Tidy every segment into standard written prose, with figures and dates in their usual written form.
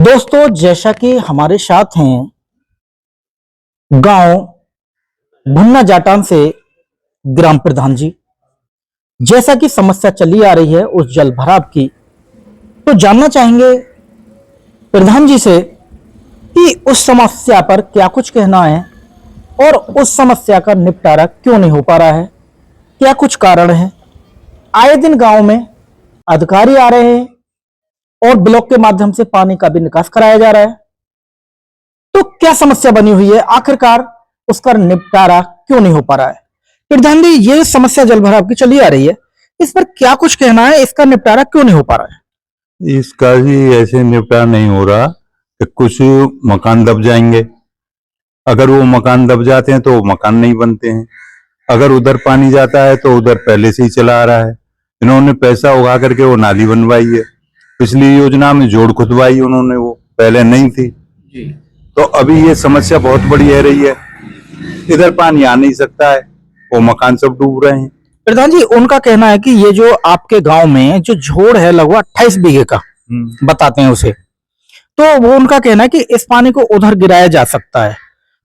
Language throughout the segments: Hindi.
दोस्तों, जैसा कि हमारे साथ हैं गांव भुन्ना जाटान से ग्राम प्रधान जी। जैसा कि समस्या चली आ रही है उस जल भराव की, तो जानना चाहेंगे प्रधान जी से कि उस समस्या पर क्या कुछ कहना है और उस समस्या का निपटारा क्यों नहीं हो पा रहा है, क्या कुछ कारण है। आए दिन गांव में अधिकारी आ रहे हैं और ब्लॉक के माध्यम से पानी का भी निकास कराया जा रहा है, तो क्या समस्या बनी हुई है, आखिरकार उसका निपटारा क्यों नहीं हो पा रहा है। प्रधान जी, ये समस्या जल भराव की चली आ रही है, इस पर क्या कुछ कहना है, इसका निपटारा क्यों नहीं हो पा रहा है। इसका भी ऐसे निपटारा नहीं हो रहा कि कुछ मकान दब जाएंगे। अगर वो मकान दब जाते हैं तो वो मकान नहीं बनते हैं। अगर उधर पानी जाता है तो उधर पहले से ही चला आ रहा है। इन्होंने पैसा उगा करके वो नाली बनवाई है, पिछली योजना में जोड़ खुदवाई उन्होंने, वो पहले नहीं थी जी। तो अभी ये समस्या बहुत बड़ी है रही है, इधर पानी आ नहीं सकता है, वो मकान सब डूब रहे हैं। प्रधान जी, उनका कहना है कि ये जो आपके गांव में जो झोड़ है लगभग 28 बीघे का बताते हैं उसे, तो वो उनका कहना है कि इस पानी को उधर गिराया जा सकता है,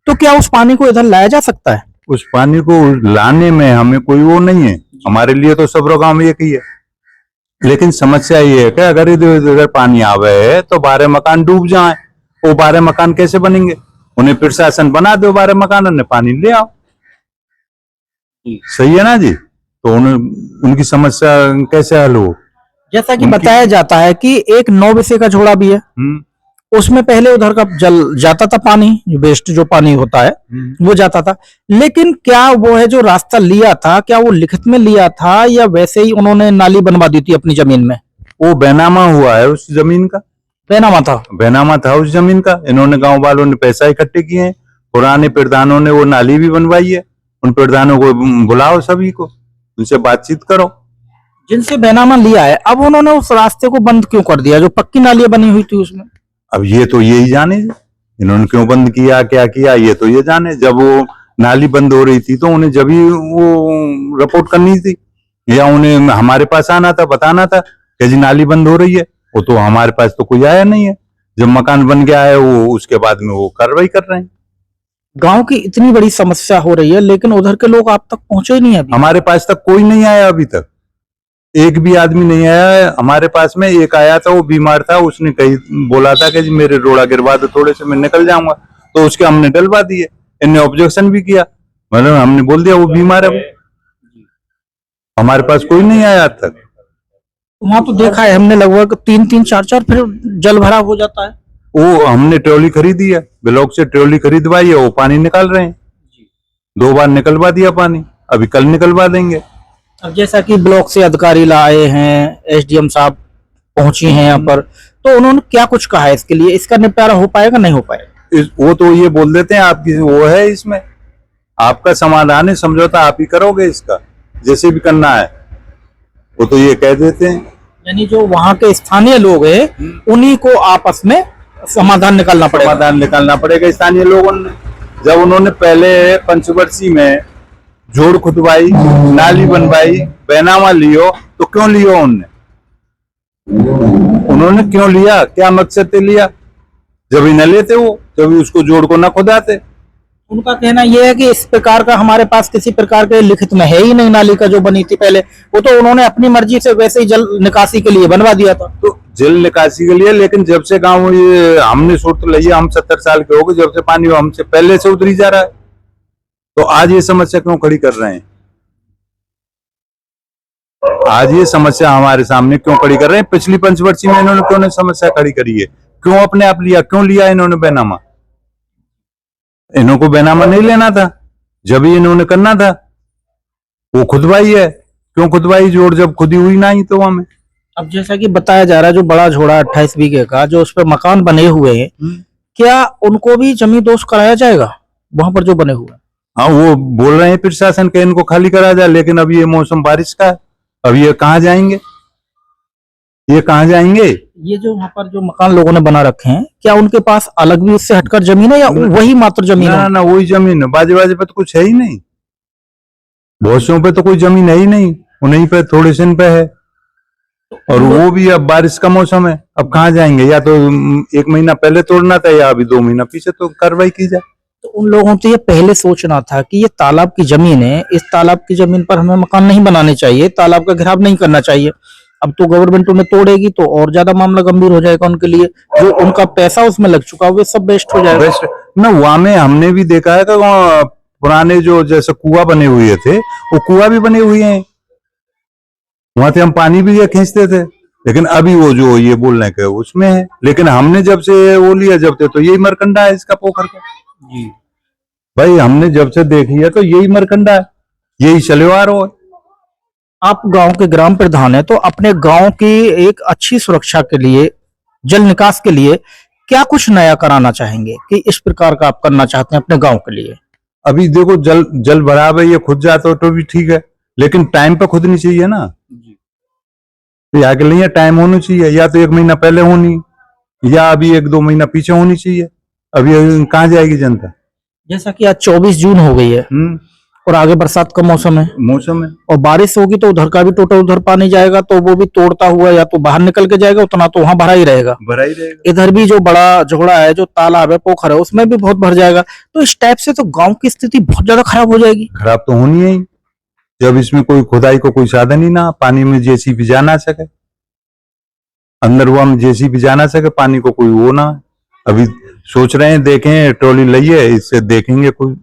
तो क्या उस पानी को इधर लाया जा सकता है। उस पानी को लाने में हमें कोई वो नहीं है, हमारे लिए तो सब गांव में एक ही है। लेकिन समस्या ये है कि अगर इधर पानी आवे तो 12 मकान डूब जाए, वो 12 मकान कैसे बनेंगे। उन्हें प्रशासन बना दो 12 मकान, उन्हें पानी ले आओ, सही है ना जी। तो उनकी समस्या कैसे हल हो। जैसा कि बताया जाता है कि एक 9 विषय का झोड़ा भी है, उसमें पहले उधर का जल जाता था, पानी वेस्ट जो पानी होता है वो जाता था। लेकिन क्या वो है जो रास्ता लिया था, क्या वो लिखित में लिया था या वैसे ही उन्होंने नाली बनवा दी थी अपनी जमीन में। वो बैनामा हुआ है उस जमीन का, बैनामा था उस जमीन का। इन्होंने गांव वालों ने पैसा इकट्ठे किए हैं, पुराने प्रधानों ने वो नाली भी बनवाई है। उन प्रधानों को बुलाओ, सभी को उनसे बातचीत करो जिनसे बैनामा लिया है। अब उन्होंने उस रास्ते को बंद क्यों कर दिया जो पक्की नालियां बनी हुई थी उसमें। अब ये तो यही जाने इन्होंने क्यों बंद किया, क्या किया, ये तो ये जाने। जब वो नाली बंद हो रही थी तो उन्हें जब ही वो रिपोर्ट करनी थी या उन्हें हमारे पास आना था, बताना था कि जी नाली बंद हो रही है। वो तो हमारे पास तो कोई आया नहीं है। जब मकान बन गया है वो, उसके बाद में वो कार्रवाई कर रहे हैं। गांव की इतनी बड़ी समस्या हो रही है लेकिन उधर के लोग आप तक पहुंचे ही नहीं। अभी हमारे पास तक कोई नहीं आया, अभी तक एक भी आदमी नहीं आया है हमारे पास में। एक आया था, वो बीमार था, उसने कहीं बोला था कि जी मेरे रोड़ा गिरवा दो थोड़े से, मैं निकल जाऊंगा, तो उसके हमने डलवा दिए। इन्हें ऑब्जेक्शन भी किया, मतलब हमने बोल दिया वो बीमार है। वो हमारे पास कोई नहीं आया आज तक। वहां तो देखा है हमने, लगभग 3-3, 4-4 फिर जल भराव हो जाता है। वो हमने ट्रॉली खरीदी है, ब्लॉक से ट्रॉली खरीदवाई है, वो पानी निकाल रहे हैं। 2 बार निकलवा दिया पानी, अभी कल निकलवा देंगे। अब जैसा कि ब्लॉक से अधिकारी लाए हैं, एसडीएम साहब पहुंची हैं यहाँ पर, तो उन्होंने क्या कुछ कहा है इसके लिए, इसका निपटारा हो पाएगा नहीं हो पाएगा। वो तो ये बोल देते हैं आपकी वो है, इसमें आपका समाधान है, समझौता आप ही करोगे, इसका जैसे भी करना है वो तो ये कह देते हैं। यानी जो वहाँ के स्थानीय लोग हैं उन्हीं को आपस में समाधान निकालना पड़ेगा। स्थानीय लोगों ने जब उन्होंने पहले पंचवर्षीय में जोड़ खुदवाई, नाली बनवाई, बैनामा लियो, तो क्यों लियो उन्होंने क्यों लिया, क्या मकसद से लिया। जब ही न लेते वो, जब ही उसको जोड़ को न खुदाते। उनका कहना यह है कि इस प्रकार का हमारे पास किसी प्रकार के लिखित में है ही नहीं। नाली का जो बनी थी पहले, वो तो उन्होंने अपनी मर्जी से वैसे ही जल निकासी के लिए बनवा दिया था। तो जल निकासी के लिए, लेकिन जब से गांव ये हमने सूरत ली, हम 70 साल के हो गए, जब से पानी हमसे पहले से उतरी जा रहा है, तो आज ये समस्या क्यों खड़ी कर रहे हैं। आज ये समस्या हमारे सामने क्यों खड़ी कर रहे हैं। पिछली पंचवर्षीय में इन्होंने क्यों नहीं समस्या खड़ी करी है, क्यों अपने आप लिया, क्यों लिया इन्होंने बैनामा। इन्होंने बैनामा नहीं लेना था, जब ही इन्होंने करना था वो खुदवाई है। क्यों खुदवाई जोड़, जब खुदी हुई ना ही तो हमें। अब जैसा कि बताया जा रहा है जो बड़ा झोड़ा 28 बीघे का जो उस पर मकान बने हुए हैं, क्या उनको भी जमीन दोष कराया जाएगा वहां पर जो बने हुए हैं। हाँ, वो बोल रहे हैं प्रशासन के इनको खाली करा जाए, लेकिन अब ये मौसम बारिश का है, अब ये कहाँ जाएंगे, ये कहाँ जाएंगे। ये जो वहाँ पर जो मकान लोगों ने बना रखे हैं, क्या उनके पास अलग भी उससे हटकर जमीन है या वही मात्र जमीन है। ना वही जमीन है, बाजे बाजे पे तो कुछ है ही नहीं, बहुत पे तो कोई जमीन है ही नहीं, उन्हीं पे थोड़े से पे है। और वो भी अब बारिश का मौसम है, अब कहाँ जाएंगे? या तो 1 महीना पहले तोड़ना था या अभी 2 महीना पीछे तो कार्रवाई की जाए। तो उन लोगों को ये पहले सोचना था कि ये तालाब की जमीन है, इस तालाब की जमीन पर हमें मकान नहीं बनाने चाहिए, तालाब का घेराव नहीं करना चाहिए। अब तो गवर्नमेंट उन्हें तोड़ेगी तो और ज्यादा मामला गंभीर हो जाएगा उनके लिए, जो उनका पैसा उसमें लग चुका है वो सब वेस्ट हो जाएगा। वेस्ट ना, वहां में हमने भी देखा है कि वहाँ पुराने जो जैसे कुआं बने हुए थे, वो कुआं भी बने हुए हैं, वहां से हम पानी भी ये खींचते थे। लेकिन अभी वो जो ये बोल रहे हैं उसमें है, लेकिन हमने जब से वो लिया जब से तो यही मरकंडा है इसका पोखर का। जी भाई हमने जब से देखी है तो यही मरकंडा है, यही शनिवार हो। आप गांव के ग्राम प्रधान है, तो अपने गांव की एक अच्छी सुरक्षा के लिए, जल निकास के लिए क्या कुछ नया कराना चाहेंगे कि इस प्रकार का आप करना चाहते हैं अपने गांव के लिए? अभी देखो जल भराव है, ये खुद जाता हो तो भी ठीक है, लेकिन टाइम पे खुद नहीं चाहिए ना। तो यहाँ के लिए टाइम होना चाहिए, या तो 1 महीना पहले होनी या अभी 1-2 महीना पीछे होनी चाहिए। अभी कहाँ जाएगी जनता? जैसा कि आज 24 जून हो गई है और आगे बरसात का मौसम है मौसम है। और बारिश होगी तो उधर का भी टोटल उधर पानी जाएगा, तो वो भी तोड़ता हुआ या तो बाहर निकल के जाएगा, उतना तो वहां भरा ही रहेगा। इधर भी जो बड़ा झोड़ा है, जो तालाब है, पोखर है, उसमें भी बहुत भर जाएगा। तो इस टाइप से तो गांव की स्थिति बहुत ज्यादा खराब हो जाएगी। खराब तो होनी है ही, जब इसमें कोई खुदाई को कोई साधन ही ना, पानी में जेसीबी जा ना सके, अंदर वो हम जेसीबी जा ना सके, पानी को कोई वो ना। अभी सोच रहे हैं, देखें ट्रॉली लइए, इससे देखेंगे कोई।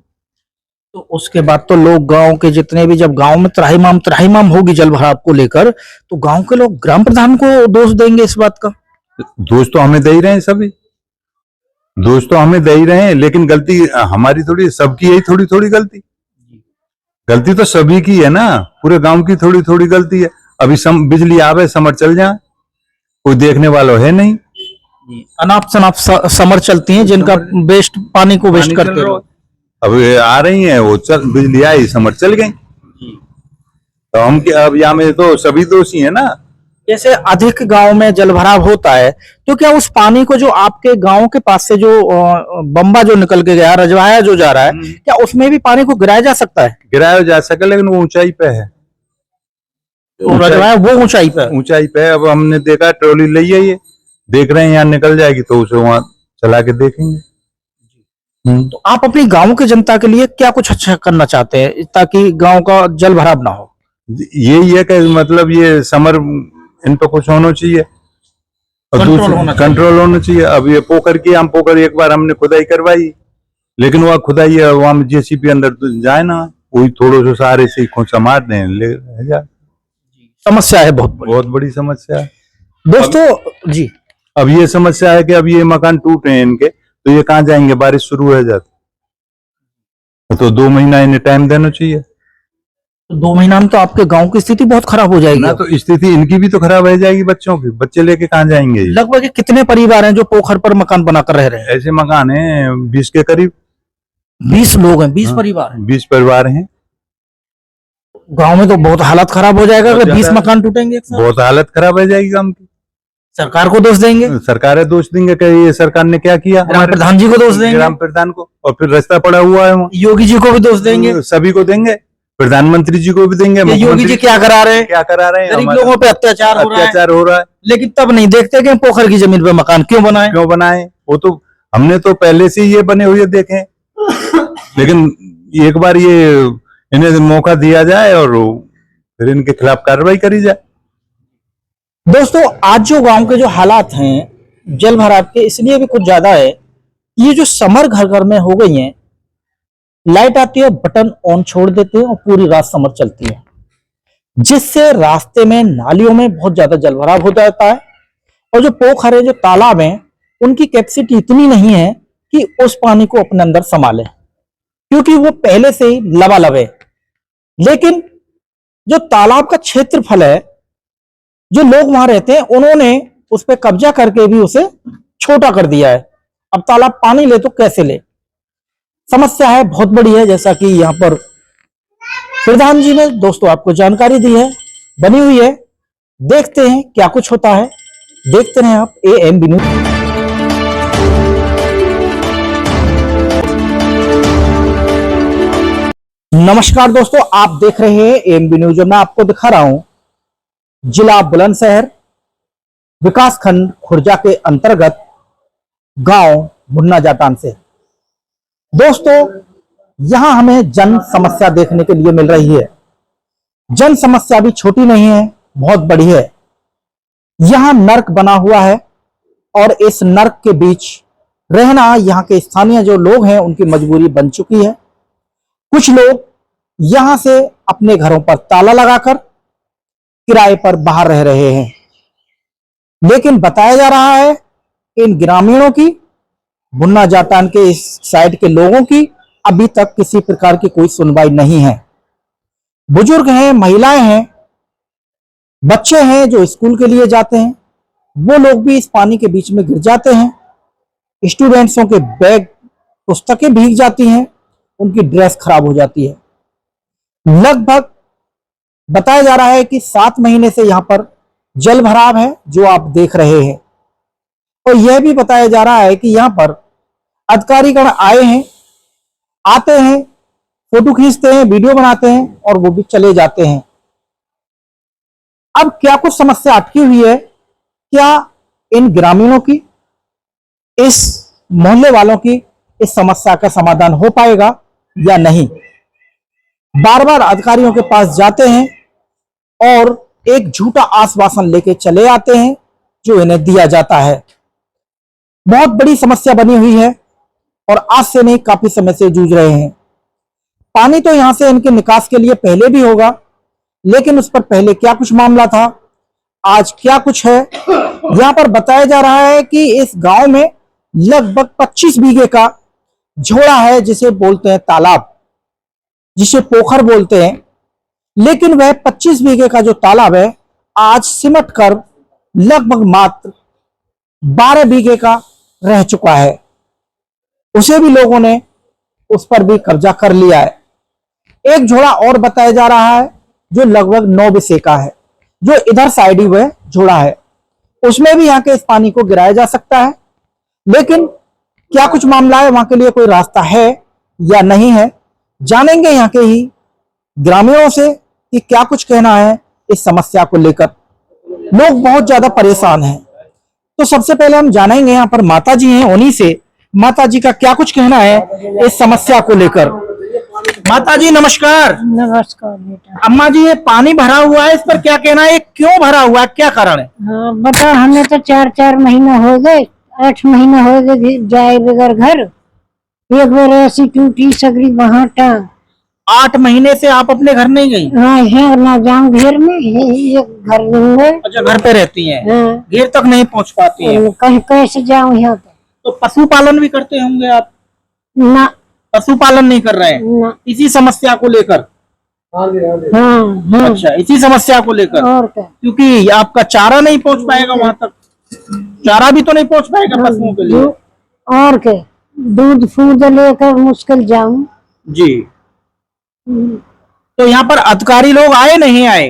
तो उसके बाद तो लोग गांव के जितने भी, जब गांव में त्राहिमाम होगी जल भराव को लेकर, तो गांव के लोग ग्राम प्रधान को दोष देंगे इस बात का। दोष तो हमें दे ही रहे हैं, सभी दोष तो हमें दे ही रहे हैं, लेकिन गलती हमारी थोड़ी, सबकी यही थोड़ी थोड़ी गलती। गलती तो सभी की है ना, पूरे गांव की थोड़ी थोड़ी गलती है। अभी बिजली आवे, समर चल जाए, कोई देखने वाला है नहीं। अनाप शनाप समर चलती हैं, जिनका वेस्ट पानी को वेस्ट करते रहो। अब आ रही है वो, चल बिजली आई, समर चल गई, तो हम क्या? अब यहाँ में तो सभी दोषी है ना। जैसे अधिक गांव में जल भराव होता है, तो क्या उस पानी को जो आपके गांव के पास से जो बम्बा जो निकल के गया, रजवाया जो जा रहा है, क्या उसमें भी पानी को गिराया जा सकता है? गिराया जा सके, लेकिन वो ऊंचाई पे है, रजवाया वो ऊंचाई पे है। अब हमने देखा ट्रॉली ले ये देख रहे हैं, यहाँ निकल जाएगी तो उसे वहां चला के देखेंगे। तो आप अपनी गांव की जनता के लिए क्या कुछ अच्छा करना चाहते हैं ताकि गांव का जल भराव ना हो? यही है कि मतलब ये समर इन पे कुछ होना चाहिए और कंट्रोल होना चाहिए। अब ये पोखर की, हम पोखर एक बार हमने खुदाई करवाई, लेकिन वह खुदाई है वहां में जेसीबी अंदर तो जाए ना, वही थोड़े से सहारे से खोचा मार दें, ले जा। समस्या है, बहुत बड़ी समस्या है दोस्तों जी। अब ये समस्या है कि अब ये मकान टूटे हैं इनके, तो ये कहाँ जाएंगे? बारिश शुरू हो जाती तो 2 महीना इन्हें टाइम देना चाहिए। 2 महीना में तो आपके गांव की स्थिति बहुत खराब हो जाएगी ना, तो स्थिति इनकी भी तो खराब हो जाएगी, बच्चों की। बच्चे लेके कहाँ जाएंगे? लगभग कितने परिवार हैं जो पोखर पर मकान बनाकर रह रहे हैं? ऐसे मकान है 20 के करीब। 20 लोग हैं, 20 परिवार हैं। 20 परिवार हैं। गांव में तो बहुत हालत खराब हो जाएगा अगर 20 मकान टूटेंगे। बहुत हालत खराब हो जाएगी गांव की। सरकार को दोष देंगे, सरकारें दोष देंगे कि ये सरकार ने क्या किया। ग्राम प्रधान जी को दोष देंगे, ग्राम प्रधान को, और फिर रास्ता पड़ा हुआ है वहाँ, योगी जी को भी दोष देंगे, सभी को देंगे, प्रधानमंत्री जी को भी देंगे। योगी जी क्या करा रहे हैं? गरीब लोगों पे अत्याचार हो रहा है, लेकिन तब नहीं देखते कि पोखर की जमीन पे मकान क्यों बनाए। वो तो हमने तो पहले से ये बने हुए देखे, लेकिन एक बार ये इन्हें मौका दिया जाए और फिर इनके खिलाफ कार्रवाई करी जाए। दोस्तों आज जो गांव के जो हालात हैं जल भराव के, इसलिए भी कुछ ज्यादा है। ये जो समर घर घर में हो गई है, लाइट आती है, बटन ऑन छोड़ देते हैं और पूरी रात समर चलती है, जिससे रास्ते में, नालियों में बहुत ज्यादा जल भराव हो जाता है। और जो पोखर है, जो तालाब है, उनकी कैपेसिटी इतनी नहीं है कि उस पानी को अपने अंदर संभाले, क्योंकि वो पहले से ही लबालब है। लेकिन जो तालाब का क्षेत्रफल है, जो लोग वहां रहते हैं, उन्होंने उस पर कब्जा करके भी उसे छोटा कर दिया है। अब तालाब पानी ले तो कैसे ले? समस्या है, बहुत बड़ी है, जैसा कि यहाँ पर प्रधान जी ने दोस्तों आपको जानकारी दी है, बनी हुई है। देखते हैं क्या कुछ होता है, देखते रहें आप AMB न्यूज। नमस्कार दोस्तों, आप देख रहे हैं AMB न्यूज। मैं आपको दिखा रहा हूं जिला बुलंदशहर, विकासखंड खुर्जा के अंतर्गत गांव भुन्ना जाटान से। दोस्तों, यहां हमें जन समस्या देखने के लिए मिल रही है। जन समस्या भी छोटी नहीं है, बहुत बड़ी है। यहां नर्क बना हुआ है और इस नर्क के बीच रहना यहां के स्थानीय जो लोग हैं उनकी मजबूरी बन चुकी है। कुछ लोग यहां से अपने घरों पर ताला लगाकर किराए पर बाहर रह रहे हैं, लेकिन बताया जा रहा है इन ग्रामीणों की, भुन्ना जाटान के इस साइड के लोगों की अभी तक किसी प्रकार की कोई सुनवाई नहीं है। बुजुर्ग हैं, महिलाएं हैं, बच्चे हैं जो स्कूल के लिए जाते हैं, वो लोग भी इस पानी के बीच में गिर जाते हैं। स्टूडेंट्सों के बैग, पुस्तकें भीग जाती हैं, उनकी ड्रेस खराब हो जाती है। लगभग बताया जा रहा है कि 7 महीने से यहां पर जल भराव है जो आप देख रहे हैं। और यह भी बताया जा रहा है कि यहां पर अधिकारीगण आए हैं, आते हैं, फोटो खींचते हैं, वीडियो बनाते हैं और वो भी चले जाते हैं। अब क्या कुछ समस्या अटकी हुई है? क्या इन ग्रामीणों की, इस मोहल्ले वालों की इस समस्या का समाधान हो पाएगा या नहीं? बार बार अधिकारियों के पास जाते हैं और एक झूठा आश्वासन लेके चले आते हैं जो इन्हें दिया जाता है। बहुत बड़ी समस्या बनी हुई है और आज से नहीं, काफी समय से जूझ रहे हैं। पानी तो यहां से इनके निकास के लिए पहले भी होगा, लेकिन उस पर पहले क्या कुछ मामला था, आज क्या कुछ है। यहां पर बताया जा रहा है कि इस गांव में लगभग 25 बीघे का झोड़ा है, जिसे बोलते हैं तालाब, जिसे पोखर बोलते हैं। लेकिन वह 25 बीघे का जो तालाब है आज सिमट कर लगभग मात्र 12 बीघे का रह चुका है। उसे भी लोगों ने उस पर भी कब्जा कर लिया है। एक झोड़ा और बताया जा रहा है जो लगभग 9 बीसे का है, जो इधर साइड ही वह झोड़ा है, उसमें भी यहाँ के इस पानी को गिराया जा सकता है। लेकिन क्या कुछ मामला है, वहां के लिए कोई रास्ता है या नहीं है, जानेंगे यहाँ के ही ग्रामीणों से कि क्या कुछ कहना है इस समस्या को लेकर। लोग बहुत ज्यादा परेशान हैं। तो सबसे पहले हम जानेंगे, यहाँ पर माता जी हैं, उन्हीं से माता जी का क्या कुछ कहना है इस समस्या को लेकर। माता जी नमस्कार। नमस्कार बेटा। अम्मा जी, ये पानी भरा हुआ है, इस पर क्या कहना है, क्यों भरा हुआ है, क्या कारण है? हाँ बता, हमें तो 4 महीना हो गए, 8 महीना हो गए जाए बगैर घर। एक बार ऐसी टूटी सगरी वहाँ टांग। 8 महीने से आप अपने घर नहीं गई? हाँ है ना, जाऊँ घेर में, ये घर नहीं है। अच्छा, घर पे रहती हैं? हाँ। घेर तक नहीं पहुंच पाती हैं? कहीं कैसे जाऊँ यहाँ पे? तो पशुपालन भी करते होंगे आप? ना, पशुपालन नहीं कर रहे हैं ना। इसी समस्या को लेकर? हाँ। अच्छा, इसी समस्या को लेकर, और क्या? क्योंकि आपका चारा नहीं पहुंच पाएगा वहां तक, चारा भी तो नहीं पहुंच पाएगा पशुओं के लिए। और क्या, दूध फूद लेकर मुश्किल जाऊँ जी। तो यहाँ पर अधिकारी लोग आए नहीं आए?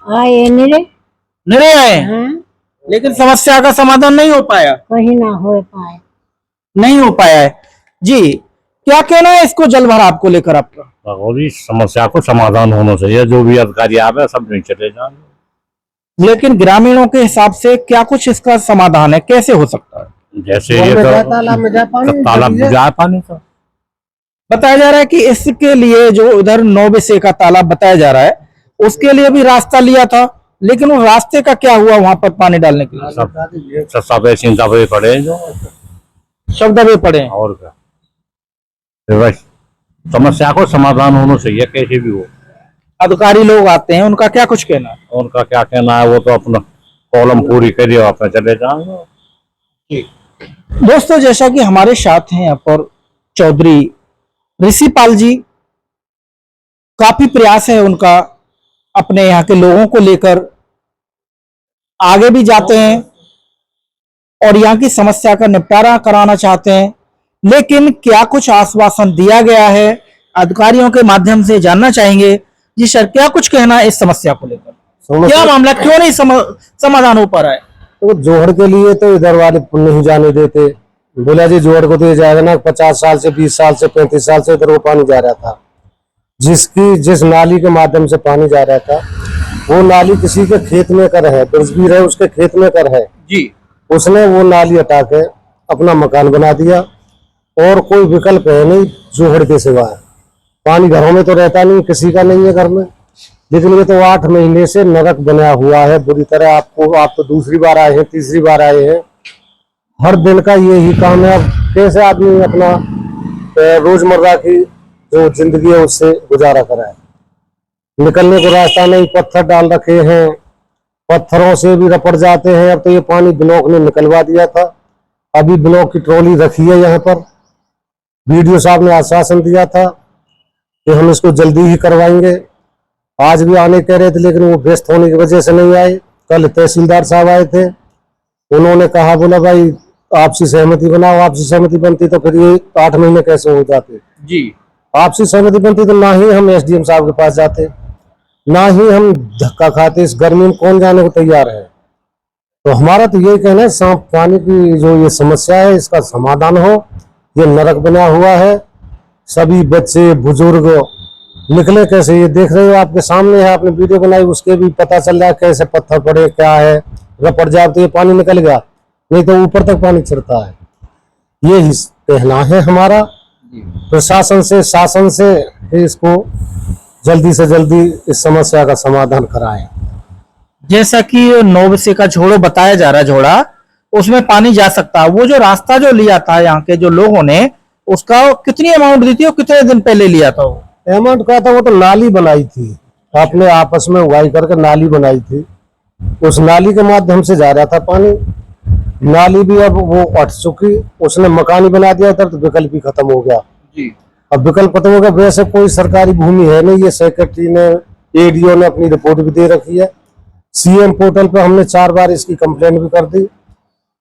आए निरे आए, हाँ, लेकिन समस्या का समाधान नहीं हो पाया। कहीं ना हो पाए, नहीं हो पाया है। जी, क्या कहना है इसको जल भराव को लेकर आपका? और इस समस्या को समाधान होना चाहिए, जो भी अधिकारी आवे सब नहीं चले जाएंगे। लेकिन ग्रामीणों के हिसाब से क्या कुछ इसका समाधान है, कैसे हो सकता है? जैसे ये तो तालाब में जाए पानी तो बताया जा रहा है कि इसके लिए जो उधर 9 बीसे का तालाब बताया जा रहा है, उसके लिए भी रास्ता लिया था, लेकिन उस रास्ते का क्या हुआ वहां पर पानी डालने के लिए? सब ऐसे दबे पड़े जो सब दबे पड़े हैं। और क्या, तो बस समस्या को समाधान होना चाहिए कैसे भी हो। अधिकारी लोग आते हैं, उनका क्या कुछ कहना है? उनका क्या कहना है, वो तो अपना कॉलम पूरी करिए, अपने चले जाएंगे। दोस्तों, जैसा कि हमारे साथ हैं यहाँ पर चौधरी ऋषिपाल जी, काफी प्रयास है उनका अपने यहाँ के लोगों को लेकर, आगे भी जाते हैं और यहाँ की समस्या का निपटारा कराना चाहते हैं। लेकिन क्या कुछ आश्वासन दिया गया है, अधिकारियों के माध्यम से जानना चाहेंगे। जी सर, क्या कुछ कहना है इस समस्या को लेकर? क्या मामला, क्यों नहीं समाधान हो पा रहा है? तो जोहड़ के लिए तो इधर वाले नहीं जाने देते। बोला जी जोहड़ को तो जाएगा ना, 50 साल से 20 साल से 35 साल से इधर वो पानी जा रहा था, जिस नाली के माध्यम से पानी जा रहा था वो नाली किसी के खेत में कर है, बिरजबीर है उसके खेत में कर है जी। उसने वो नाली हटा के अपना मकान बना दिया और कोई विकल्प है नहीं जोहड़ के सिवाय। पानी घरों में तो रहता नहीं, किसी का नहीं है घर में, लेकिन ये तो 8 महीने से नरक बना हुआ है बुरी तरह। आप तो दूसरी बार आए हैं, तीसरी बार आए हैं, हर दिन का यही काम है। अब कैसे आदमी अपना रोजमर्रा की जो जिंदगी है उससे गुजारा कराए। निकलने को रास्ता नहीं, पत्थर डाल रखे हैं, पत्थरों से भी रपट जाते हैं। अब तो ये पानी ब्लॉक ने निकलवा दिया था, अभी ब्लॉक की ट्रॉली रखी है यहाँ पर। बीडीओ साहब ने आश्वासन दिया था कि हम इसको जल्दी ही करवाएंगे, आज भी आने कह रहे थे, लेकिन वो व्यस्त होने की वजह से नहीं आए। कल तहसीलदार साहब आए थे, उन्होंने कहा बोला भाई आपसी सहमति बनाओ। आपसी सहमति बनती तो फिर ये 8 महीने कैसे हो जाते जी। आपसी सहमति बनती तो ना ही हम एसडीएम साहब के पास जाते, ना ही हम धक्का खाते। इस गर्मी में कौन जाने को तैयार है। तो हमारा तो यही कहना है, सांप पानी की जो ये समस्या है इसका समाधान हो। ये नरक बना हुआ है, सभी बच्चे बुजुर्ग निकले कैसे, ये देख रहे हो आपके सामने है। आपने वीडियो बनाई, उसके भी पता चल रहा है कैसे पत्थर पड़े, क्या है। रपट जाए तो ये पानी निकल गया, नहीं तो ऊपर तक पानी चढ़ता है। ये ही कहना है हमारा प्रशासन से, शासन से, कि इसको जल्दी से जल्दी इस समस्या का समाधान कराएं। जैसा कि नौबसे का झोड़ो बताया जा रहा है, झोड़ा उसमें पानी जा सकता है। वो जो रास्ता जो लिया था यहाँ के जो लोगों ने, उसका कितनी अमाउंट दी थी और कितने दिन पहले लिया था? वो अमाउंट का था, वो तो नाली बनाई थी, आपने आपस में उगाई करके नाली बनाई थी, उस नाली के माध्यम से जा रहा था पानी। नाली भी अब वो अट चुकी, उसने मकान ही बना दिया उधर, तो विकल्प भी खत्म हो गया जी। अब विकल्प खत्म हो गया। वैसे कोई सरकारी भूमि है नहीं, ये सेक्रेटरी ने, एडीओ ने अपनी रिपोर्ट भी दे रखी है। सीएम पोर्टल पे हमने 4 बार इसकी कंप्लेंट भी कर दी,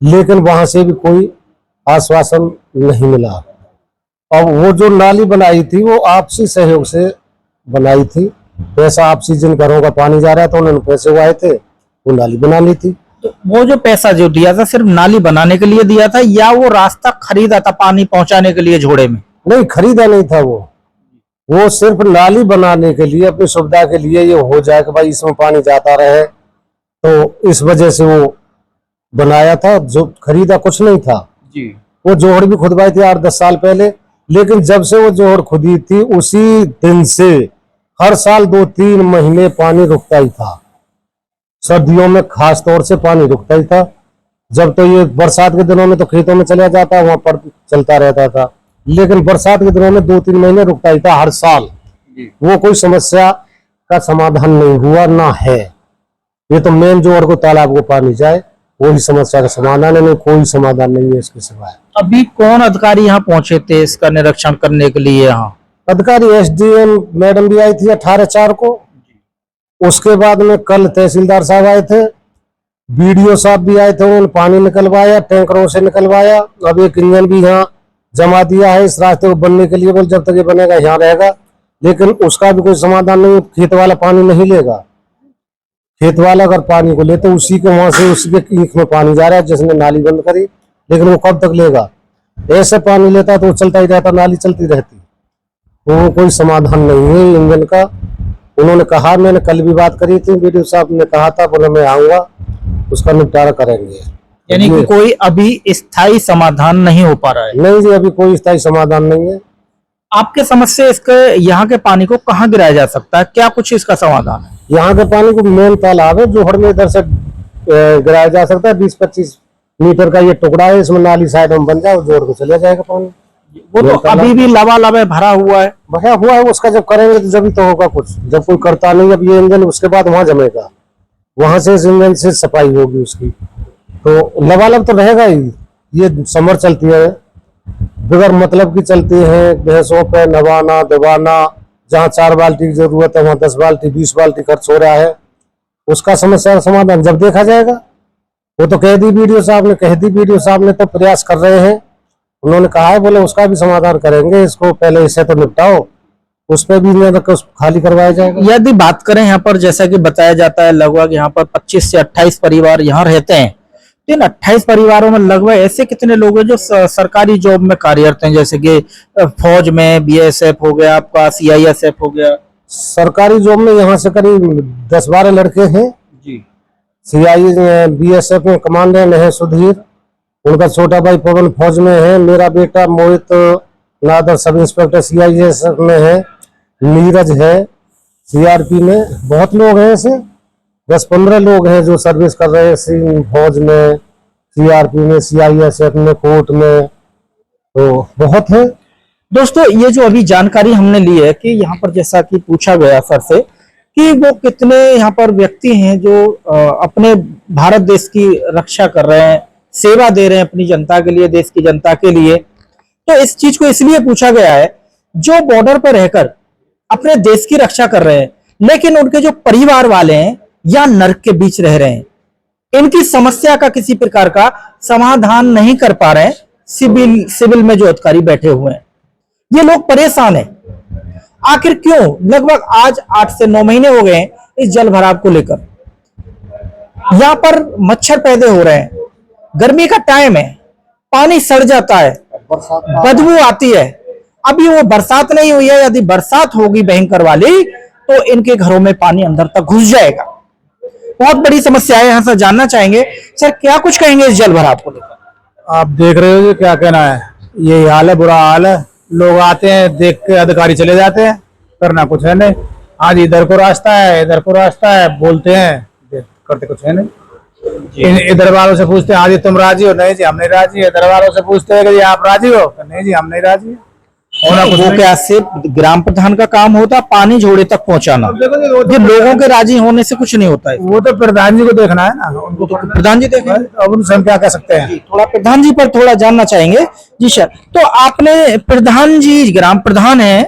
लेकिन वहां से भी कोई आश्वासन नहीं मिला। अब वो जो नाली बनाई थी वो आपसी सहयोग से बनाई थी, पैसा आपसी जिन घरों का पानी जा रहा था उन्होंने पैसे उगाए थे, वो नाली बना ली थी। तो वो जो पैसा जो दिया था सिर्फ नाली बनाने के लिए दिया था, या वो रास्ता खरीदा था पानी पहुंचाने के लिए झोड़े में? नहीं, खरीदा नहीं था वो सिर्फ नाली बनाने के लिए, अपनी सुविधा के लिए, ये हो जाए कि भाई इसमें पानी जाता रहे, तो इस वजह से वो बनाया था। जो खरीदा कुछ नहीं था जी। वो जोहड़ भी खुदवाई थी 8-10 साल पहले, लेकिन जब से वो जोहड़ खुदी थी उसी दिन से हर साल 2-3 महीने पानी रुकता ही था। सर्दियों में खास तौर से पानी रुकता ही था। जब तो ये बरसात के दिनों में तो खेतों में चला जाता, वहां पर चलता रहता था, लेकिन बरसात के दिनों में 2-3 महीने रुकता ही था हर साल। वो कोई समस्या का समाधान नहीं हुआ ना है। ये तो मेन जोहड़ को तालाब को पानी जाए वही समस्या का समाधान है, नहीं कोई समाधान नहीं है इसके सिवाय। अभी कौन अधिकारी यहाँ पहुंचे थे इसका निरीक्षण करने के लिए? यहाँ अधिकारी एसडीएम मैडम भी आई थी 18/4 को, उसके बाद में कल तहसीलदार साहब आए थे, बीडीओ साहब भी आए थे, उन्होंने पानी निकलवाया, टैंकरों से निकलवाया। अब एक इंजन भी यहाँ जमा दिया है इस रास्ते को बनने के लिए, बोल जब तक ये बनेगा यहाँ रहेगा, लेकिन उसका भी कोई समाधान नहीं। खेत वाला पानी नहीं लेगा, खेत वाला अगर पानी को ले तो उसी के वहां से उसी के ईख में पानी जा रहा है जिसने नाली बंद करी, लेकिन वो कब तक लेगा? ऐसे पानी लेता तो वो चलता ही रहता, नाली चलती रहती। वो कोई समाधान नहीं है इंजन का। उन्होंने कहा, मैंने कल भी बात करी थी, बीडीओ साहब ने कहा था, बोले मैं आऊंगा उसका निपटारा करेंगे। यानी कि कोई अभी स्थायी समाधान नहीं हो पा रहा है? नहीं जी, अभी कोई स्थायी समाधान नहीं है। आपके समझ से इसके यहाँ के पानी को कहाँ गिराया जा सकता है? क्या कुछ इसका समाधान है? यहाँ के पानी को मेन तालाब है जोहड़ में, इधर से गिराया जा सकता है। 20-25 मीटर का ये टुकड़ा है, इसमें नाली साइड में बन जाए, जोहड़ को चला जाएगा पानी। वो तो अभी भी लबालब है, भरा हुआ है। भरा हुआ है, उसका जब करेंगे तो जब तो होगा कुछ, जब कोई करता नहीं। अब ये इंजन उसके बाद वहां जमेगा, वहां से इस इंजन से सफाई होगी उसकी, तो लबालब तो रहेगा ही। ये समर चलती है, बगैर मतलब की चलती है, भैंसों पे नवाना दबाना, जहाँ 4 बाल्टी की जरूरत है वहां 10 बाल्टी 20 बाल्टी खर्च हो रहा है। उसका समस्या का समाधान जब देखा जाएगा। वो तो कह दी बीडीओ साहब ने, तो प्रयास कर रहे हैं। उन्होंने कहा है, बोले उसका भी समाधान करेंगे, इसको पहले इसे तो निपटाओ, उस पर भी खाली करवाया जाएगा। यदि बात करें यहाँ पर, जैसा कि बताया जाता है लगभग यहाँ पर 25 से 28 परिवार यहाँ रहते हैं। इन 28 परिवारों में लगभग ऐसे कितने लोग हैं जो सरकारी जॉब में कार्यरत हैं, जैसे कि फौज में बीएसएफ हो गया, आपका सीआईएसएफ हो गया, सरकारी जॉब में यहाँ से करीब 10-12 लड़के हैं। जी। CI BSF में कमांडेंट है सुधीर, उनका छोटा भाई पवन फौज में है, मेरा बेटा मोहित नादर सब इंस्पेक्टर CISF में है, नीरज है CRP में। बहुत लोग हैं, ऐसे 10-15 लोग हैं जो सर्विस कर रहे हैं फौज में, CRP में, CISF में, कोर्ट में, तो बहुत है। दोस्तों, ये जो अभी जानकारी हमने ली है कि यहाँ पर जैसा कि पूछा गया सर से कि वो कितने यहाँ पर व्यक्ति हैं जो अपने भारत देश की रक्षा कर रहे हैं, सेवा दे रहे हैं अपनी जनता के लिए, देश की जनता के लिए। तो इस चीज को इसलिए पूछा गया है जो बॉर्डर पर रहकर अपने देश की रक्षा कर रहे हैं, लेकिन उनके जो परिवार वाले हैं या नर्क के बीच रह रहे हैं, इनकी समस्या का किसी प्रकार का समाधान नहीं कर पा रहे हैं। सिविल में जो अधिकारी बैठे हुए हैं, ये लोग परेशान हैं। आखिर क्यों? लगभग आज 8 से 9 महीने हो गए हैं इस जल भराव को लेकर। यहां पर मच्छर पैदा हो रहे हैं, गर्मी का टाइम है, पानी सड़ जाता है, बदबू आती है। अभी वो बरसात नहीं हुई है, यदि बरसात होगी भयंकर वाली तो इनके घरों में पानी अंदर तक घुस जाएगा। बहुत बड़ी समस्या है। यहां से जानना चाहेंगे सर, क्या कुछ कहेंगे इस जल भराव को लेकर? आप देख रहे हो जी, क्या कहना है, यही हाल है, बुरा हाल है। लोग आते हैं, देख के अधिकारी चले जाते हैं, करना कुछ है नहीं। आज इधर को रास्ता है, इधर को रास्ता है, बोलते हैं, करते कुछ है नहीं। इधर वालों से पूछते हैं, हाँ जी तुम राजी हो? नहीं जी हम नहीं राजी है। इधर वालों से पूछते हैं कि आप राजी हो? नहीं जी हम नहीं राजी है। वो क्या सिर्फ ग्राम प्रधान का काम होता, पानी झोड़े तक पहुंचाना? ये लोगों के राजी होने से कुछ नहीं होता है। वो तो प्रधान जी को देखना है ना, उनको तो प्रधान जी देखें, अब उनसे हम क्या कह सकते हैं। थोड़ा प्रधान जी पर थोड़ा जानना चाहेंगे। जी सर, तो आपने प्रधान जी, ग्राम प्रधान है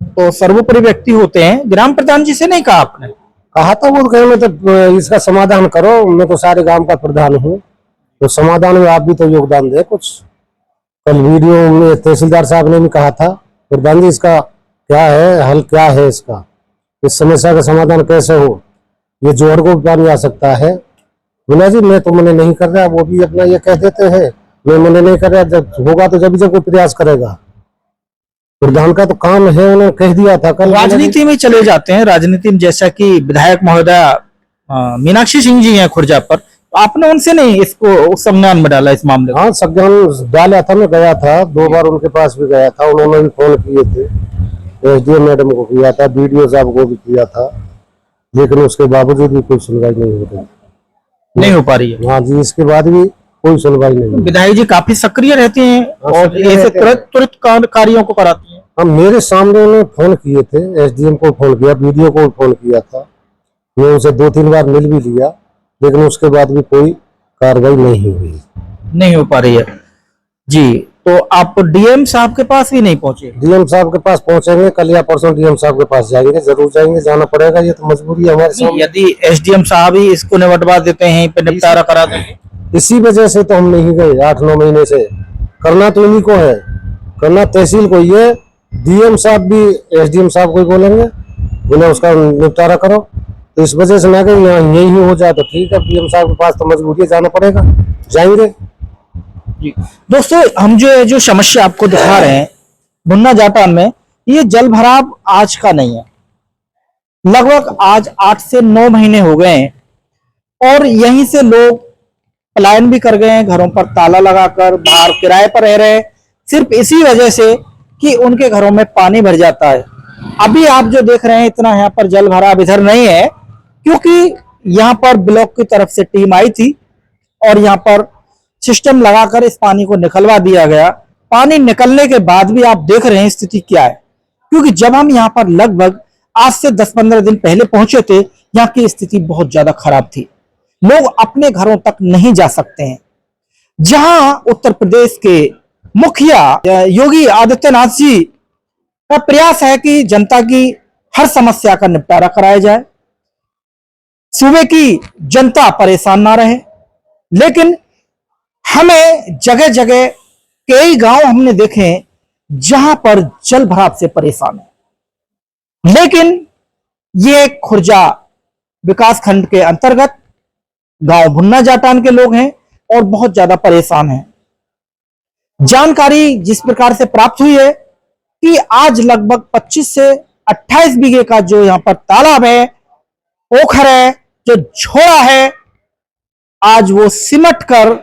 तो सर्वोपरि व्यक्ति होते हैं, ग्राम प्रधान जी से नहीं कहा आपने? कहा था, वो कहे मैं तो इसका समाधान करो, मैं तो सारे गांव का प्रधान हूँ, तो समाधान में आप भी तो योगदान दे कुछ। कल वीडियो में तहसीलदार साहब ने भी कहा था, प्रधान जी इसका क्या है हल, क्या है इसका, इस समस्या का समाधान कैसे हो, ये जोहर को भी पानी आ सकता है। बोला जी मैं तो मने नहीं कर रहा, वो भी अपना ये कह देते हैं मैं मने नहीं कर रहा, जब होगा तो जब कोई प्रयास करेगा। प्रधान का तो काम है, उन्होंने कह दिया था कल। राजनीति में चले जाते हैं, राजनीति में जैसा कि विधायक महोदय मीनाक्षी सिंह जी हैं खुर्जा पर, आपने उनसे नहीं इसको संज्ञान में डाला इस मामले को? हाँ संज्ञान डाला था, मैं गया था 2 बार उनके पास भी गया था, उन्होंने भी फोन किए थे, SDM मैडम को किया था, BDO साहब को भी किया था, लेकिन उसके बावजूद भी कोई सुनवाई नहीं हो रही, नहीं हो पा रही है। हाँ जी, इसके बाद भी कोई सुनवाई नहीं। विधायक जी काफी सक्रिय रहते हैं और ऐसे तुरंत कार्यों को कराती हैं। हाँ मेरे सामने उन्होंने फोन किए थे, SDM को फोन किया, BDO को फोन किया था, मैं उनसे 2-3 बार मिल भी लिया, लेकिन उसके बाद भी कोई कार्रवाई नहीं हुई, नहीं हो पा रही है। जी, तो आप DM साहब के पास भी नहीं पहुंचे? DM साहब के पास पहुंचेंगे, कल या परसों DM साहब के पास जाएंगे, जरूर जाएंगे, जाना पड़ेगा, ये तो मजबूरी है हमारे सामने। यदि SDM साहब ही इसको निपटवा देते हैं, पे निपटारा करा देंगे, इसी वजह से तो हम नहीं गए 8-9 महीने से। करना तो इन्हीं को है, करना तहसील को ही है। DM साहब भी SDM साहब को ही बोलेंगे, बोले उसका निपटारा करो, तो इस वजह से मैं कहीं यहाँ यही हो जाए तो ठीक है, DM साहब के पास तो मजबूरी जाना पड़ेगा, जाएंगे। जी दोस्तों, हम जो समस्या आपको दिखा रहे हैं भुन्ना जाटान में, ये जल भराव आज का नहीं है, लगभग आज 8 से 9 महीने हो गए हैं और यहीं से लोग पलायन भी कर गए हैं, घरों पर ताला लगाकर बाहर किराए पर रह रहे हैं, सिर्फ इसी वजह से कि उनके घरों में पानी भर जाता है। अभी आप जो देख रहे हैं इतना यहाँ पर जल भराव इधर नहीं है, क्योंकि यहाँ पर ब्लॉक की तरफ से टीम आई थी और यहाँ पर सिस्टम लगाकर इस पानी को निकलवा दिया गया। पानी निकलने के बाद भी आप देख रहे हैं स्थिति क्या है, क्योंकि जब हम यहाँ पर लगभग आज से 10-15 दिन पहले पहुंचे थे, यहाँ की स्थिति बहुत ज्यादा खराब थी, लोग अपने घरों तक नहीं जा सकते हैं। जहां उत्तर प्रदेश के मुखिया योगी आदित्यनाथ जी का प्रयास है कि जनता की हर समस्या का निपटारा कराया जाए, सूबे की जनता परेशान ना रहे, लेकिन हमें जगह जगह कई गांव हमने देखे जहां पर जल भराव से परेशान है। लेकिन ये खुर्जा विकास खंड के अंतर्गत गांव भुन्ना जाटान के लोग हैं और बहुत ज्यादा परेशान हैं। जानकारी जिस प्रकार से प्राप्त हुई है कि आज लगभग 25 से 28 बीघे का जो यहाँ पर तालाब है, पोखर है, जो छोड़ा है, आज वो सिमट कर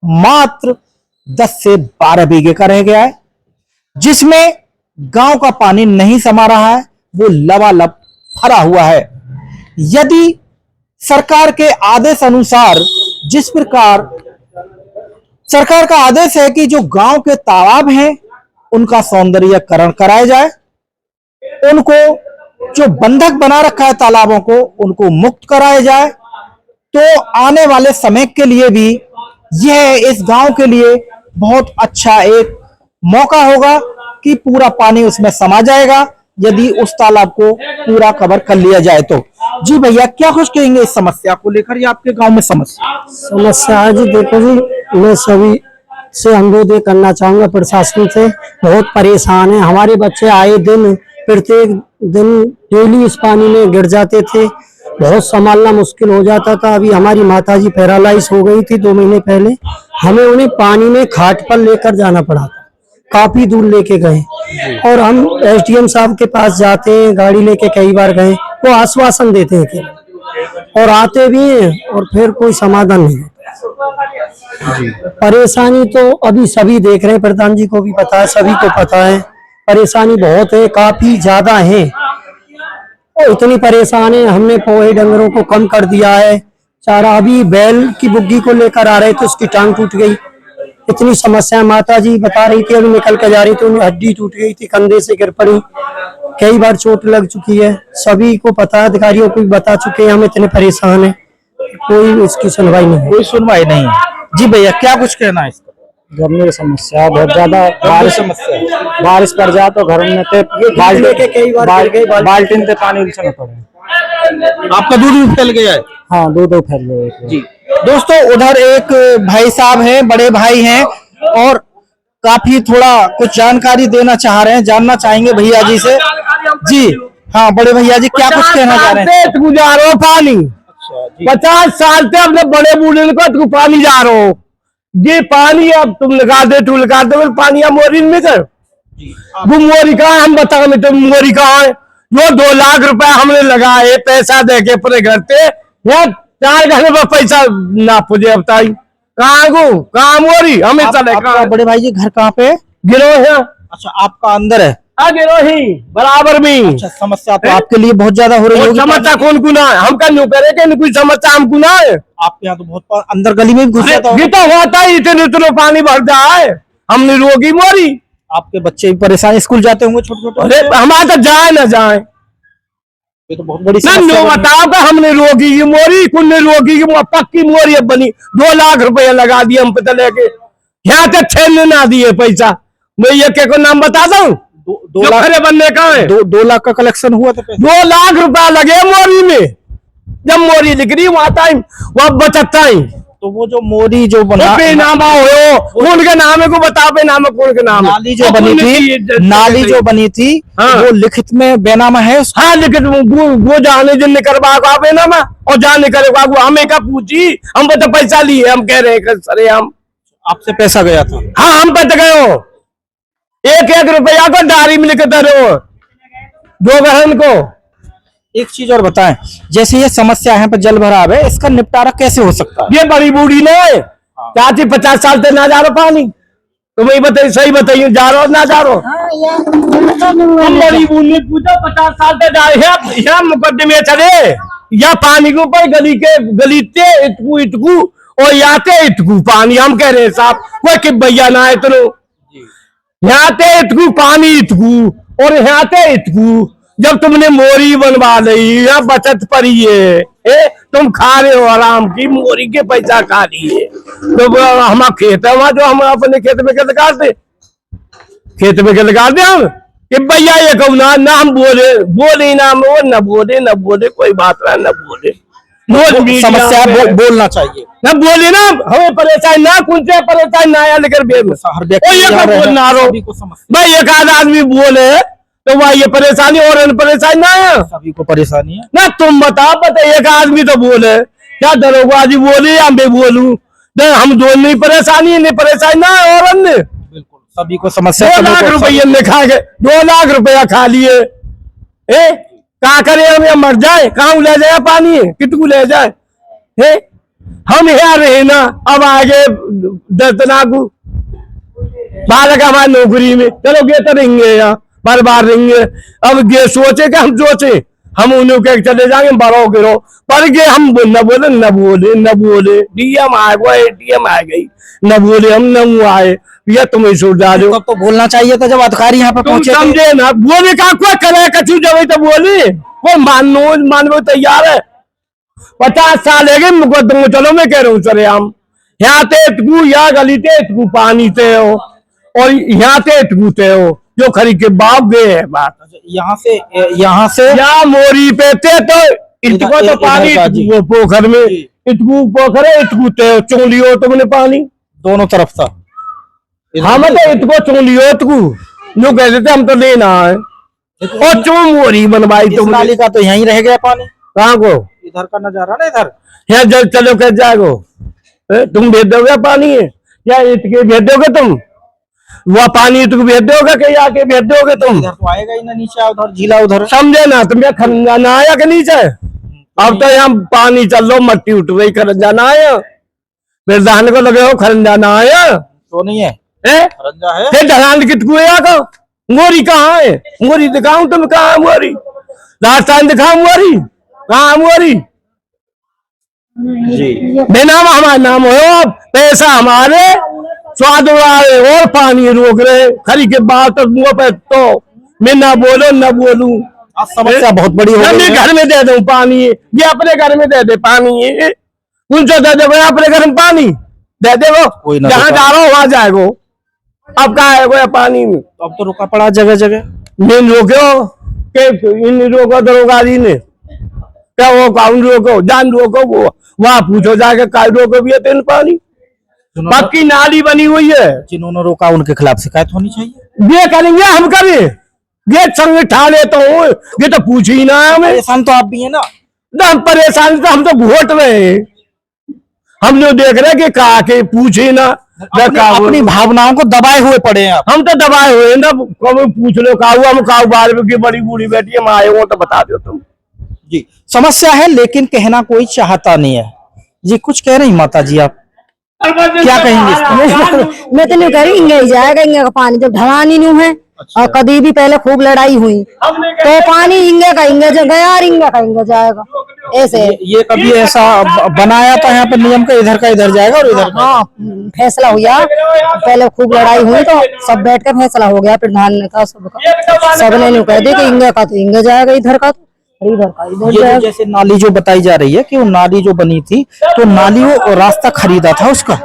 मात्र 10 से 12 बीघे का रह गया है, जिसमें गांव का पानी नहीं समा रहा है, वो लबालब भरा हुआ है। यदि सरकार के आदेश अनुसार, जिस प्रकार सरकार का आदेश है कि जो गांव के तालाब हैं उनका सौंदर्यीकरण कराया जाए, उनको जो बंधक बना रखा है तालाबों को उनको मुक्त कराया जाए, तो आने वाले समय के लिए भी यह इस गांव के लिए बहुत अच्छा एक मौका होगा कि पूरा पानी उसमें समा जाएगा यदि उस तालाब को पूरा कवर कर लिया जाए तो। जी भैया, क्या कुछ कहेंगे इस समस्या को लेकर? ये आपके गांव में समस्या है जी। देखो जी, मैं सभी से अनुरोध करना चाहूंगा, प्रशासन से बहुत परेशान है। हमारे बच्चे आए दिन प्रत्येक दिन डेली इस पानी में गिर जाते थे, बहुत संभालना मुश्किल हो जाता था। अभी हमारी माताजी पैरालाइज हो गई थी 2 महीने पहले, हमें उन्हें पानी में खाट पर लेकर जाना पड़ा था, काफी दूर लेके गए। और हम एसडीएम साहब के पास जाते हैं, गाड़ी लेके कई बार गए, वो आश्वासन देते हैं कि और आते भी हैं और फिर कोई समाधान नहीं होता। परेशानी तो अभी सभी देख रहे हैं, प्रधान जी को भी पता है, सभी को पता है, परेशानी बहुत है, काफी ज्यादा है। इतनी परेशान है, हमने पोहे डंगरों को कम कर दिया है, चारा अभी बैल की बुग्गी को लेकर आ रहे थे, उसकी टांग टूट गई। इतनी समस्या माता जी बता रही थी, अभी निकल के जा रही थी, उन्हें हड्डी टूट गई थी, कंधे से गिर पड़ी, कई बार चोट लग चुकी है। सभी को पता है, अधिकारियों को भी बता चुके हैं, हम इतने परेशान है, कोई इसकी सुनवाई नहीं, कोई सुनवाई नहीं है। जी भैया, क्या कुछ कहना है इसका? घर में समस्या बहुत ज्यादा, बारिश पड़ जाए तो घर में बाल्टीन से पानी उलझना पड़े। आपका दूध भी फैल गया है? हाँ, दूध फैल गया जी दोस्तों, उधर एक भाई साहब हैं, बड़े भाई हैं, और काफी थोड़ा कुछ जानकारी देना चाह रहे हैं, जानना चाहेंगे भैया जी से। जी हाँ, बड़े भैया जी, क्या कुछ कहना चाह रहे हैं? गुजारो पानी 50 साल से अपने बड़े बूढ़े को पानी जा रहा हो, ये पानी अब तुम लगा दे पानी अब मोरी में कर वो मोरी कहाँ, हम बताओ में तो मोरी कहाँ है? जो 2 लाख रुपए हमने लगाए पैसा दे के अपने घर से, 4 घंटे में पैसा ना पुजे बताई कहाँ मोरी हमें चले। आपका बड़े भाई जी घर कहाँ पे? गिरो है। अच्छा, आपका अंदर है? गिरो ही बराबर में। अच्छा, समस्या तो आपके लिए बहुत ज्यादा हो रही है। समस्या कौन गुना है, हम क्यों करे कि कोई समस्या हम गुना है? आपके यहाँ तो बहुत अंदर गली में भी घुस जाता होगा। तो होता ही, इतने पानी भर जाए, हमने रोगी मोरी। आपके बच्चे भी परेशान, स्कूल जाते होंगे छोटे छोटे? अरे हमारा तो जाए ना जाए, ये तो बहुत बड़ी समस्या बताओ कि हमने रोगी की मोरी, कुछ रोगी की पक्की मोरी अब बनी, 2 लाख रुपया लगा दिए हम पे लेके, यहाँ तक 6 ना दिए पैसा। मैं ये के को नाम बताता हूँ, 2 लाख बनने का है, 2 लाख का कलेक्शन हुआ था। 2 लाख रुपया लगे मोरी में, जब मोरी दिख रही वहां टाइम वह बचत टाइम। तो वो जो मोरी जो बना बेनामा हो, कौन के नाम है को बता, बेनामा कौन के नाम? नाली जो बनी थी, नाली जो बनी थी, वो लिखित में बेनामा है? हाँ, लिखित वो जाने जिन करवा बेनामा, और जाने करेगा वो हमें क्या पूछी, हम तो पैसा लिए, हम कह रहे हैं सरे हम आपसे पैसा गया था? हाँ, हम पे गए हो 1-1 रुपया को डायरी में लिख दे रहे हो 2 बहन को। एक चीज और बताएं, जैसे ये समस्या है पर जल भराव है, इसका निपटारा कैसे हो सकता है? ये बड़ी बूढ़ी ने चाची 50 साल से ना जा रहा पानी, तो वही बताइए, सही बताइए, जा रहा हो ना जा रहा हो? हम बड़ी बूढ़ी पूछो 50 साल से जा रहे हैं, मुकदमे चले या पानी के ऊपर गलीते इतकू और याते इतकू पानी, हम कह रहे हैं साहब कोई कि भैया ना है तो यहाँ ते इतकू पानी इतकू और यहाँ ते इतकू। जब तुमने मोरी बनवा ली, यहाँ बचत पड़ी है, तुम खा रहे हो आराम की, मोरी के पैसा खा लिए, तो हमारा खेत है वहां, जो हम अपने खेत में क्या लगाते, खेत में क्या लगाते हम कि भैया ये कहू ना हम बोले ना वो न बोले कोई बात ना बोले, समस्या बोलना चाहिए ना, बोले ना हमें परेशान ना, कौन से परेशान ना यार, लेकर बोलना भाई एक आध आदमी बोले तो वह ये परेशानी और परेशानी ना है, सभी को परेशानी है ना। तुम बताओ एक आदमी तो बोले क्या दरोगाजी बोली या मैं बोलूं, हम दोनों ही परेशानी ना है, और अन्य बिल्कुल सभी को समस्या। 2 लाख रुपये ने खा के 2 लाख रुपया खा लिए, क्या करे हम, या मर जाए, कहाँ ले जाए पानी, कितकू ले जाए है। हम यहाँ रहे ना, अब आगे दर्दनाक बालक हमारी नौकरी में, चलो गे तो रहेंगे यहाँ, बार बार रहेंगे। अब गे सोचे कि हम सोचे हम उन्हें कह चले जाएंगे बड़ो गिरो, पर गे हम न बोले डीएम आ गए, एटीएम आ गई, न बोले हम न आए, भैया तुम्हें छोड़ जा रहे हो। तो बोलना चाहिए था जब अधिकारी यहाँ पे तुम पहुंचे थे। समझे ना, बोले का कोई करे कछु जब तो बोली कोई मानने तैयार है। 50 साल है कि मुकदमे चलो, मैं कह रहा हूँ सर, हम यहाँ ते इतकू, या गली ते इतकू पानी ते हो, और यहाँ ते इतकू ते हो, जो खरी के बाप गए है बात। यहाँ से या मोरी पे थे तो इतको तो पानी वो पोखर में, इतकू पोखर है, इतकू ते हो, चोलियो तुमने पानी दोनों तरफ था। हम तो इतको चोलियो इतकू जो कहते थे हम तो लेना है, और चो मोरी बनवाई इस तुमने। नाली का तो यहीं रह गया पानी। कहाँ को इधर का नजारा ना, इधर यहाँ जल चलो कह जाएगो, तुम भेज दोगे पानी है, या इतके भेज दोगे तुम, वह पानी तुम भेज दोगे कि आके भेज दोगे तुम। इधर तो आएगा ही ना, नीचे उधर झीला उधर। समझे ना, तुम्हें खरंजाना आया कि नीचे, अब तो यहाँ पानी चल लो, मट्टी उठ रही, खरंजाना आया, फिर धान को लगे हो खरंजाना आया तो नहीं है, रंजा है, फिर ढलान कितकू को मोरी कहाँ है, मोरी दिखाऊं तुम, कहाँ मोरी, राजस्थान दिखाऊं मोरी, कहाँ मोरी बिना हमारा नाम हो, पैसा हमारे, स्वाद उड़ाए और पानी रोक रहे, खरी के बाद तक मुंह पे तो मैं ना बोलो न बोलूं। समस्या बहुत बड़ी हो गई मैं है। घर में दे दूं पानी, ये अपने घर में दे दे पानी, उनसे दे दे अपने घर में पानी दे दे, वो जहाँ जा रहा हो वहां जाएगो। अब कहा है वो पानी में, अब तो रुका पड़ा जगह जगह। नहीं रोको के इन रोको दरोगारी ने, क्या वो काउन रोको, जान रोको, वो वहां पूछो जाके काय रोको भी है तेन पानी। बाकी नाली बनी हुई है, जिन्होंने रोका उनके खिलाफ शिकायत होनी चाहिए। ये करेंगे हम करें, ये संग ठा लेता हूँ, ये तो पूछ ही ना है हमें। परेशान तो आप भी है ना। हम परेशान तो हम तो घोट रहे हैं, हम जो देख रहे हैं कि कहा के पूछे ना, अपनी भावनाओं को दबाए हुए पड़े हैं आप। हम तो दबाए हुए हैं ना, कभी पूछ लो का हुआ, हम काऊ बार की बड़ी बूढ़ी बेटी हम आए हो तो बता दो तुम। जी समस्या है, लेकिन कहना कोई चाहता नहीं है। जी कुछ कह रही माता जी, आप क्या कहेंगे इस मैं तो नहीं कह रही, इंगे ही जाएगा, इंगे का पानी जब ढलानी नहीं है। और कभी भी पहले खूब लड़ाई हुई तो पानी इंगे का इंगे जो गया और इंगे का इंगे जाएगा, ऐसे। ये कभी ऐसा बनाया था यहाँ पे नियम का, इधर का इधर जाएगा और इधर का? हाँ फैसला हुआ, पहले खूब लड़ाई हुई तो सब बैठ कर फैसला हो गया प्रधान ने का, सबने नहीं कह दी कि इंगे का तो इंगे जाएगा, इधर का तो इधर का इधर ये जो जाएगा। जैसे नाली जो बताई जा रही है कि वो नाली जो बनी थी, तो नाली वो रास्ता खरीदा था उसका,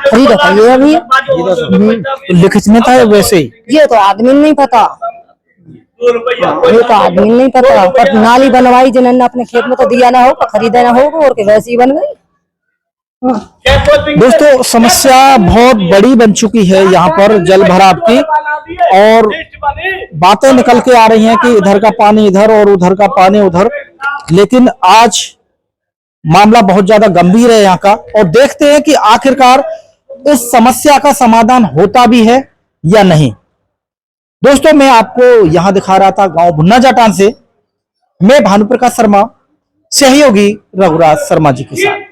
खरीदा था ये अभी, तो लिखित में था वैसे ही। ये तो आदमी नहीं पता, ये तो आदमी नहीं पता, पर नाली बनवाई जिन्होंने अपने खेत में तो दिया ना होगा, खरीदा ना होगा, और वैसे ही बन गई। दोस्तों समस्या बहुत बड़ी बन चुकी है यहाँ पर जल भराव की, और बातें निकल के आ रही हैं कि इधर का पानी इधर और उधर का पानी उधर, लेकिन आज मामला बहुत ज्यादा गंभीर है यहाँ का, और देखते हैं कि आखिरकार इस समस्या का समाधान होता भी है या नहीं। दोस्तों मैं आपको यहां दिखा रहा था गांव भुन्ना जाटान से, मैं भानुप्रकाश शर्मा, सहयोगी रघुराज शर्मा जी के साथ।